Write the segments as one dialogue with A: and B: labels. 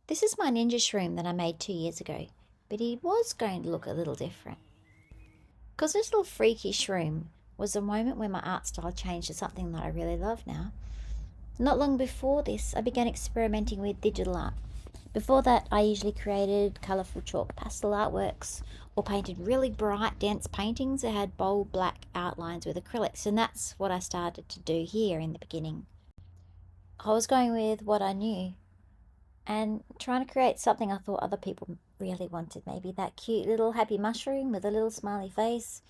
A: This is my ninja shroom that I made 2 years ago, but he was going to look a little different. Because this little freaky shroom was a moment where my art style changed to something that I really love now. Not long before this, I began experimenting with digital art. Before that, I usually created colourful chalk pastel artworks or painted really bright, dense paintings that had bold black outlines with acrylics, and that's what I started to do here in the beginning. I was going with what I knew and trying to create something I thought other people really wanted. Maybe that cute little happy mushroom with a little smiley face.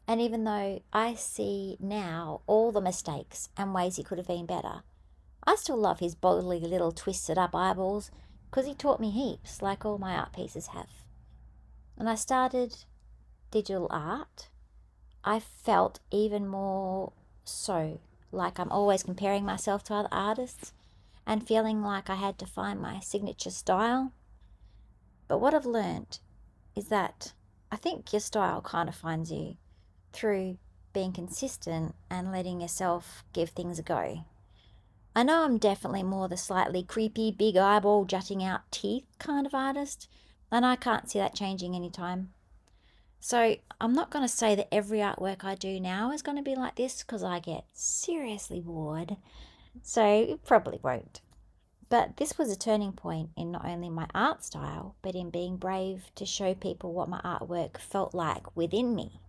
A: And even though I see now all the mistakes and ways he could have been better, I still love his boldly little twisted up eyeballs because he taught me heaps, like all my art pieces have. When I started digital art, I felt even more so like I'm always comparing myself to other artists and feeling like I had to find my signature style. But what I've learned is that I think your style kind of finds you through being consistent and letting yourself give things a go. I know I'm definitely more the slightly creepy, big eyeball, jutting out teeth kind of artist, and I can't see that changing anytime. So I'm not going to say that every artwork I do now is going to be like this because I get seriously bored. So it probably won't. But this was a turning point in not only my art style, but in being brave to show people what my artwork felt like within me.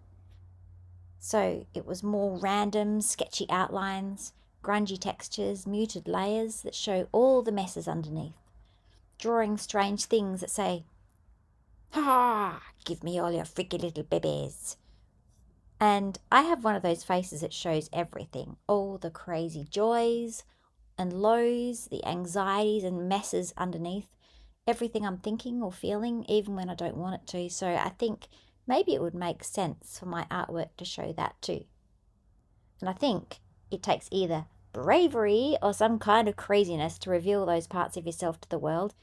A: So it was more random, sketchy outlines, grungy textures, muted layers that show all the messes underneath, drawing strange things that say, "Ha! Give me all your freaky little babies." And I have one of those faces that shows everything, all the crazy joys and lows, the anxieties and messes underneath, everything I'm thinking or feeling, even when I don't want it to. So I think maybe it would make sense for my artwork to show that too. And I think it takes either bravery or some kind of craziness to reveal those parts of yourself to the world,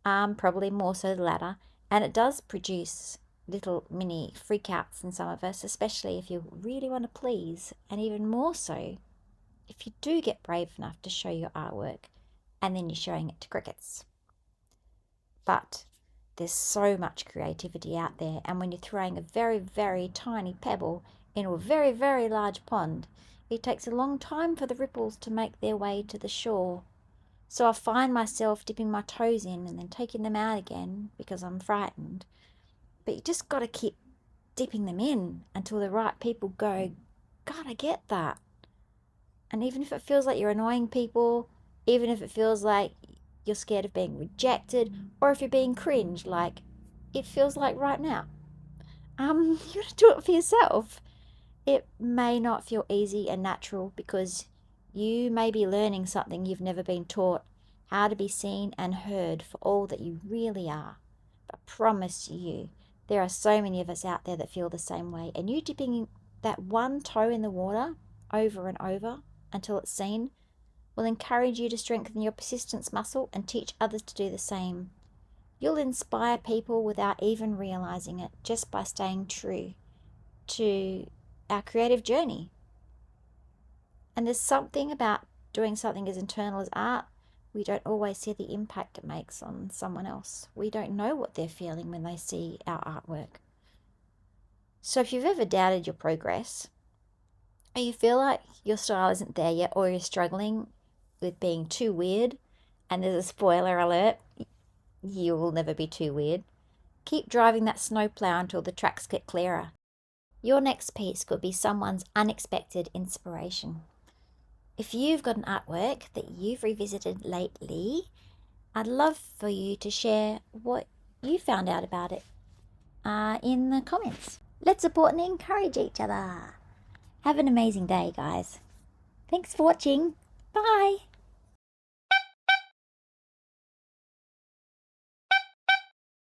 A: probably more so the latter. And it does produce little mini freakouts in some of us, especially if you really want to please, and even more so if you do get brave enough to show your artwork and then you're showing it to crickets. But there's so much creativity out there, and when you're throwing a very, very tiny pebble into a very, very large pond, it takes a long time for the ripples to make their way to the shore. So I find myself dipping my toes in and then taking them out again because I'm frightened. But you just got to keep dipping them in until the right people go, "God, I get that." And even if it feels like you're annoying people, even if it feels like you're scared of being rejected, or if you're being cringed, like it feels like right now, you gotta do it for yourself. It may not feel easy and natural because you may be learning something you've never been taught, how to be seen and heard for all that you really are. But I promise you, there are so many of us out there that feel the same way, and you dipping that one toe in the water over and over until it's seen will encourage you to strengthen your persistence muscle and teach others to do the same. You'll inspire people without even realizing it, just by staying true to our creative journey. And there's something about doing something as internal as art. We don't always see the impact it makes on someone else. We don't know what they're feeling when they see our artwork. So if you've ever doubted your progress, or you feel like your style isn't there yet, or you're struggling with being too weird, and there's a spoiler alert, you will never be too weird, keep driving that snowplow until the tracks get clearer. Your next piece could be someone's unexpected inspiration. If you've got an artwork that you've revisited lately, I'd love for you to share what you found out about it in the comments. Let's support and encourage each other. Have an amazing day, guys. Thanks for watching. Bye.